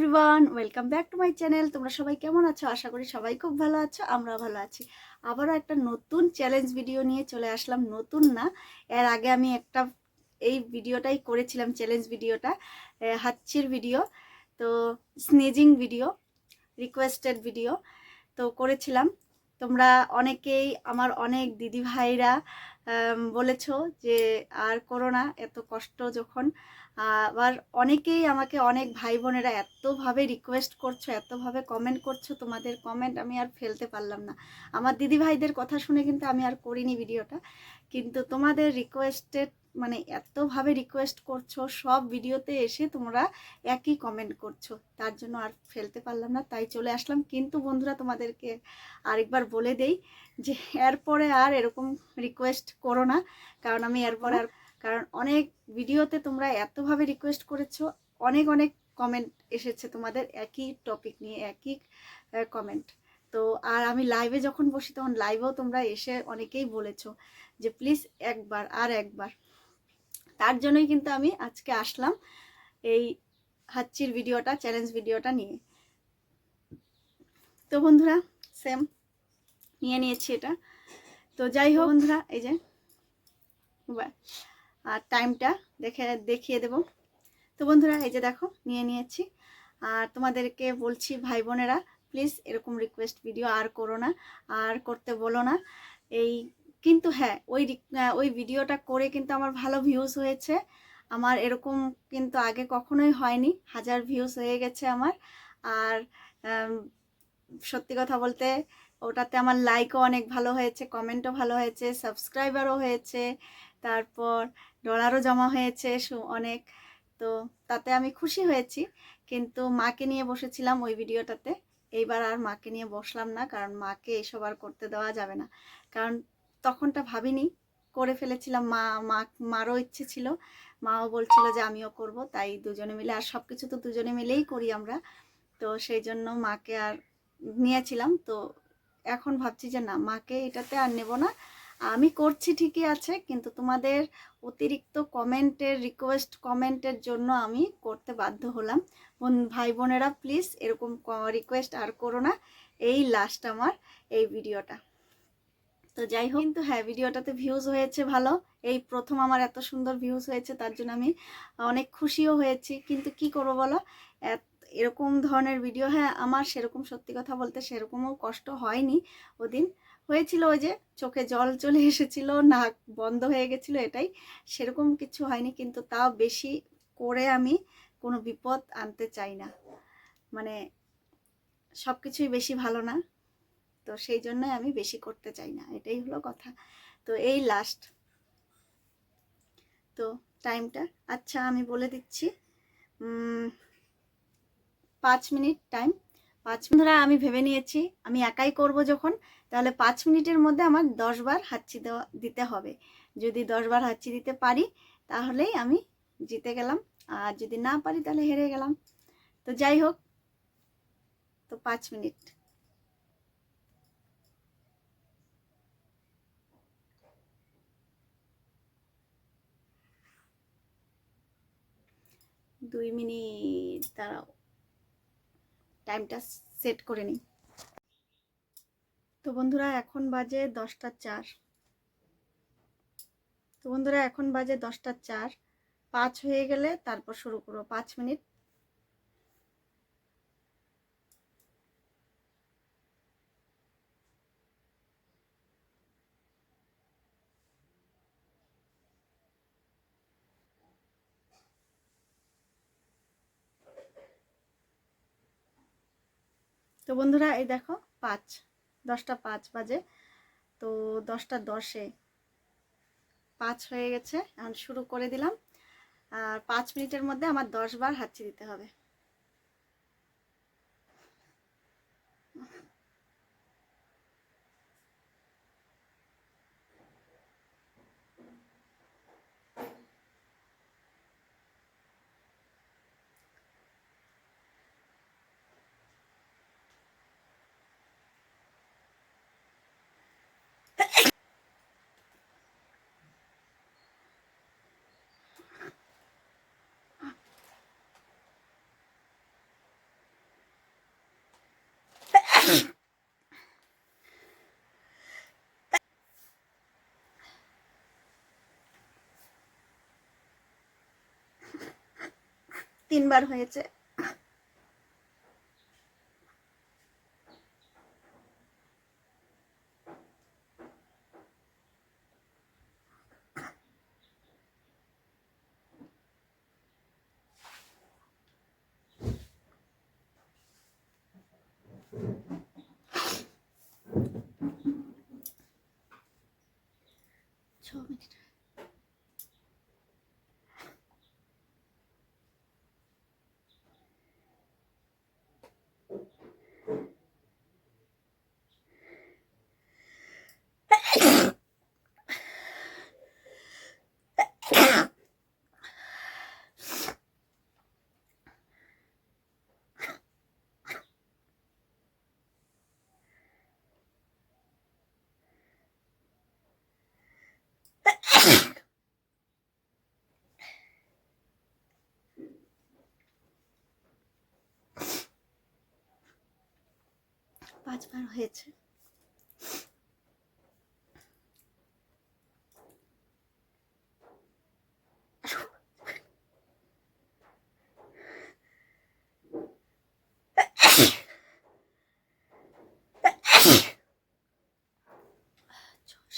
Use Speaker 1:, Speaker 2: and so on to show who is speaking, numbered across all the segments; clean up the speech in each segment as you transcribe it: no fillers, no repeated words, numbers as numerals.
Speaker 1: Everyone, welcome back to my channel. তোমরা সবাই কেমন আছো? আশা করি সবাই খুব ভালো আছো, আমরাও ভালো আছি। আবারও একটা নতুন চ্যালেঞ্জ ভিডিও নিয়ে চলে আসলাম। নতুন না, এর আগে আমি একটা এই ভিডিওটাই করেছিলাম, চ্যালেঞ্জ ভিডিওটা হাঁচির ভিডিও, তো স্নেজিং ভিডিও, রিকোয়েস্টেড ভিডিও তো করেছিলাম। তোমরা অনেকেই, আমার অনেক দিদি ভাইরা বলেছো যে আর করো না, এত কষ্ট যখন। আবার অনেকেই আমাকে, অনেক ভাই বোনেরা এতভাবে রিকোয়েস্ট করছো, এতভাবে কমেন্ট করছো, তোমাদের কমেন্ট আমি আর ফেলতে পারলাম না। আমার দিদি ভাইদের কথা শুনে কিন্তু আমি আর করিনি ভিডিওটা, কিন্তু তোমাদের রিকোয়েস্টেড, মানে এতভাবে রিকোয়েস্ট করছো, সব ভিডিওতে এসে তোমরা একই কমেন্ট করছো, তার জন্য আর ফেলতে পারলাম না, তাই চলে আসলাম। কিন্তু বন্ধুরা, তোমাদেরকে আরেকবার বলে দেই যে এরপরে আর এরকম রিকোয়েস্ট করো না, কারণ আমি এরপরে আর, কারণ অনেক ভিডিওতে তোমরা এতভাবে রিকোয়েস্ট করেছো, অনেক অনেক কমেন্ট এসেছে তোমাদের একই টপিক নিয়ে, একই কমেন্ট। তো আর আমি লাইভে যখন বসি তখন লাইভেও তোমরা এসে অনেকেই বলেছো যে প্লিজ একবার আর একবার, তার জন্যই কিন্তু আমি আজকে আসলাম এই হাঁচির ভিডিওটা, চ্যালেঞ্জ ভিডিওটা নিয়ে। তো বন্ধুরা, সেম নিয়ে নিয়েছি এটা। তো যাই হোক বন্ধুরা, এই যে আর টাইমটা দেখিয়ে দেব। তো বন্ধুরা, এই যে দেখো নিয়ে নিয়েছি। আর তোমাদেরকে বলছি ভাই বোনেরা, প্লিজ এরকম রিকোয়েস্ট ভিডিও আর করো না, আর করতে বলো না। এই কিন্তু হ্যাঁ, ওই ভিডিওটা করে কিন্তু আমার ভালো ভিউজ হয়েছে। আমার এরকম কিন্তু আগে কখনোই হয়নি, 1000 ভিউজ হয়ে গেছে আমার। আর সত্যি কথা বলতে ওটাতে আমার লাইকও অনেক ভালো হয়েছে, কমেন্টও ভালো হয়েছে, সাবস্ক্রাইবারও হয়েছে, তারপর ডলারও জমা হয়েছে অনেক। তো তাতে আমি খুশি হয়েছি। কিন্তু মাকে নিয়ে বসেছিলাম ওই ভিডিওটাতে, এইবার আর মাকে নিয়ে বসলাম না, কারণ মাকে এসব আর করতে দেওয়া যাবে না। কারণ তখনটা ভাবিনি, করে ফেলেছিলাম। মারও ইচ্ছে ছিল, মাও বলছিল যে আমিও করব, তাই দুজনে মিলে, আর সব কিছু তো দুজনে মিলেই করি আমরা। তো সেই জন্য মাকে আর নিয়েছিলাম। তো এখন ভাবছি যে না, মাকে এটাতে আর নেব না। আমি করছি ঠিকই আছে, কিন্তু তোমাদের অতিরিক্ত কমেন্টের, রিকোয়েস্ট কমেন্টের জন্য আমি করতে বাধ্য হলাম। ভাই বোনেরা, প্লিজ এরকম রিকোয়েস্ট আর করো না। এই লাস্ট আমার এই ভিডিওটা। তো যাই হোক, কিন্তু হ্যাঁ, ভিডিওটাতে ভিউজ হয়েছে ভালো। এই প্রথম আমার এত সুন্দর ভিউজ হয়েছে, তার জন্য আমি অনেক খুশিও হয়েছি। কিন্তু কি করবো বলো, এরকম ধরনের ভিডিও, হ্যাঁ আমার সেরকম, সত্যি কথা বলতে সেরকমও কষ্ট হয়নি। ওদিন হয়েছিল ওই যে চোখে জল চলে এসেছিল, নাক বন্ধ হয়ে গেছিল, এটাই, সেরকম কিছু হয়নি। কিন্তু তাও বেশি করে আমি কোনো বিপদ আনতে চাই না, মানে সব কিছুই বেশি ভালো না, তো সেই জন্যই আমি বেশি করতে চাই না, এটাই হলো কথা। তো এই লাস্ট, তো টাইমটা আচ্ছা আমি বলে দিচ্ছি, 5 মিনিট টাইম। 5 মিনিট ধরে আমি ভেবে নিয়েছি আমি একাই করব যখন, তাহলে 5 মিনিটের মধ্যে আমার 10 বার হাঁচি দিতে হবে। যদি 10 বার হাঁচি দিতে পারি তাহলেই আমি জিতে গেলাম, আর যদি না পারি তাহলে হেরে গেলাম। তো যাই হোক, তো 5 মিনিট। দুই মিনিট দাঁড়াও, টাইমটা সেট করে নিই। তো বন্ধুরা, এখন বাজে 10টা 4। তো বন্ধুরা, এখন বাজে 10টা 4, 5 হয়ে গেলে তারপর শুরু করবো, 5 মিনিট। তো বন্ধুরা, এই দেখো 5, 10টা 5 বাজে। তো 10টা 10-এ 5 হয়ে গেছে, এখন শুরু করে দিলাম। আর 5 মিনিটের মধ্যে আমার 10 বার হাঁচি দিতে হবে। 3বার হয়েছে। ছ মিনিট। পাঁচবার হয়েছে।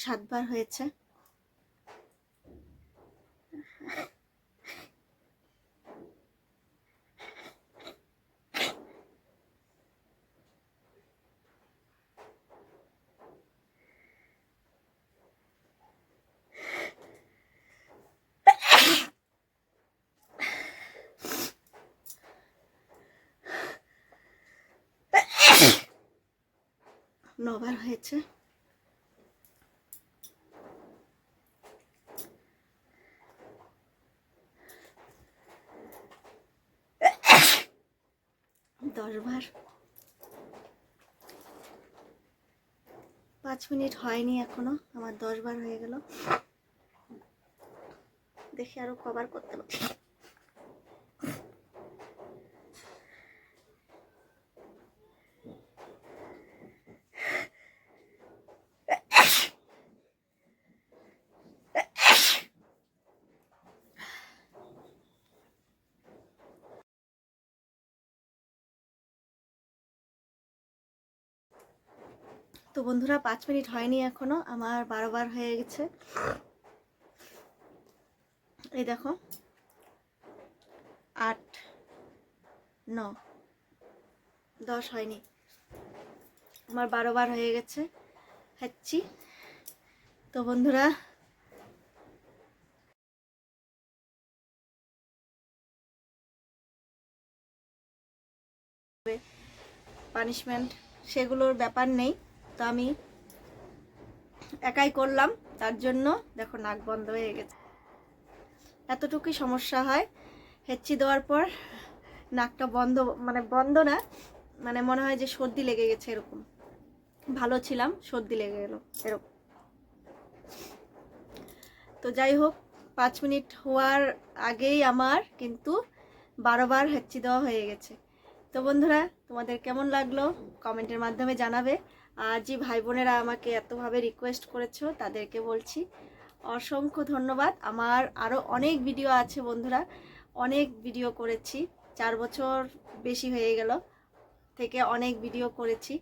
Speaker 1: সাতবার হয়েছে। নবার হয়েছে। দশবার। 5 মিনিট হয়নি এখনো, আমার 10বার হয়ে গেল। দেখি আরো কবার করতে পারি। তো বন্ধুরা 5 মিনিট হয়নি এখনো, আমার 12বার হয়ে গেছে। এই দেখো 8, 9, 10 হয়নি, আমার 12বার হয়ে গেছে খাচ্ছি। তো বন্ধুরা পানিশমেন্ট সেগুলোর ব্যাপার নেই, তো আমি একাই করলাম, তার জন্য দেখো নাক বন্ধ হয়ে গেছে। এতটুকুই সমস্যা হয়, হেঁচি দেওয়ার পর নাকটা বন্ধ, মানে বন্ধ না, মানে মনে হয় যে সর্দি লেগে গেছে এরকম। ভালো ছিলাম, সর্দি লেগে গেল এরকম। তো যাই হোক, 5 মিনিট হওয়ার আগেই আমার কিন্তু 12বার হেঁচি দেওয়া হয়ে গেছে। তো বন্ধুরা তোমাদের কেমন লাগলো কমেন্টের মাধ্যমে জানাবে। আর যে ভাই বোনেরা আমাকে এতভাবে রিকোয়েস্ট করেছো তাদেরকে বলছি অসংখ্য ধন্যবাদ। আমার আরও অনেক ভিডিও আছে বন্ধুরা, অনেক ভিডিও করেছি, 4 বছর বেশি হয়ে গেল থেকে অনেক ভিডিও করেছি।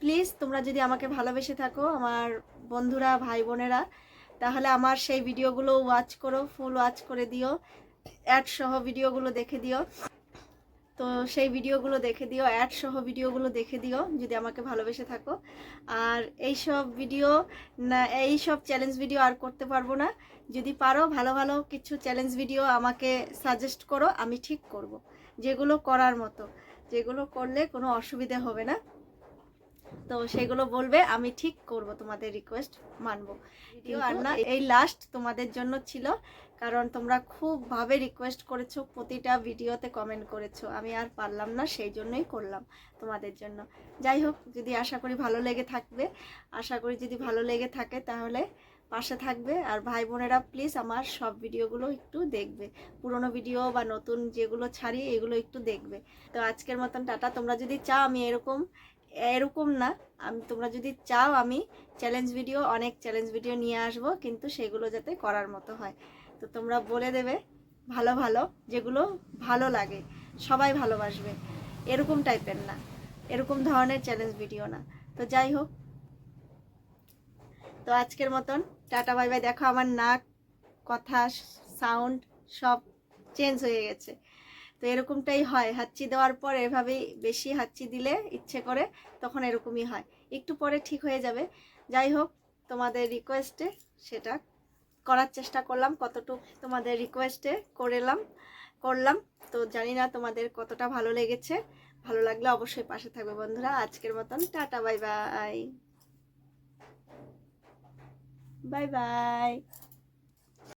Speaker 1: প্লিজ তোমরা যদি আমাকে ভালোবেসে থাকো আমার বন্ধুরা ভাই বোনেরা, তাহলে আমার সেই ভিডিওগুলো ওয়াচ করো, ফুল ওয়াচ করে দিও, অ্যাড সহ ভিডিওগুলো দেখে দিও। তো সেই ভিডিওগুলো দেখে দিও, অ্যাড সহ ভিডিওগুলো দেখে দিও যদি আমাকে ভালোবেসে থাকো। আর এই সব ভিডিও না, এই সব চ্যালেঞ্জ ভিডিও আর করতে পারবো না। যদি পারো ভালো ভালো কিছু চ্যালেঞ্জ ভিডিও আমাকে সাজেস্ট করো, আমি ঠিক করব, যেগুলো করার মতো, যেগুলো করলে কোনো অসুবিধে হবে না। তো সেগুলো বলবে, আমি ঠিক করব, তোমাদের রিকোয়েস্ট মানবো। ভিডিও আর না, এই লাস্ট তোমাদের জন্য ছিল, কারণ তোমরা খুব ভাবে রিকোয়েস্ট করেছো, প্রতিটা ভিডিওতে কমেন্ট করেছো, আমি আর পারলাম না, সেই জন্যই করলাম তোমাদের জন্য। যাই হোক, যদি আশা করি ভালো লেগে থাকবে, আশা করি যদি ভালো লেগে থাকে তাহলে পাশে থাকবে। আর ভাই বোনেরা প্লিজ আমার সব ভিডিওগুলো একটু দেখবে, পুরনো ভিডিও বা নতুন যেগুলো ছাড়ি এগুলো একটু দেখবে। তো আজকের মতন টাটা। তোমরা যদি চাও আমি এরকম না, তোমরা যদি চাও আমি চ্যালেঞ্জ ভিডিও, অনেক চ্যালেঞ্জ ভিডিও নিয়ে আসবো, কিন্তু সেগুলো যাতে করার মতো হয়। তো তোমরা বলে দেবে ভালো ভালো, যেগুলো ভালো লাগে, সবাই ভালোবাসবে, এরকম টাইপের না, এরকম ধরনের চ্যালেঞ্জ ভিডিও না। তো যাই হোক, তো আজকের মতন টাটা বাই বাই। দেখো আমার নাক, কথা, সাউন্ড সব চেঞ্জ হয়ে গেছে। তো এরকমটাই হয়, হাঁচি দেওয়ার পর এভাবেই, বেশি হাঁচি দিলে ইচ্ছে করে তখন এরকমই হয়, একটু পরে ঠিক হয়ে যাবে। যাই হোক, তোমাদের রিকোয়েস্টে সেটা করার চেষ্টা করলাম, কতটুকু তোমাদের রিকোয়েস্টে করলাম। তো জানি না তোমাদের কতটা ভালো লেগেছে। ভালো লাগলে অবশ্যই পাশে থাকবে বন্ধুরা। আজকের মতন tata bye bye, bye bye.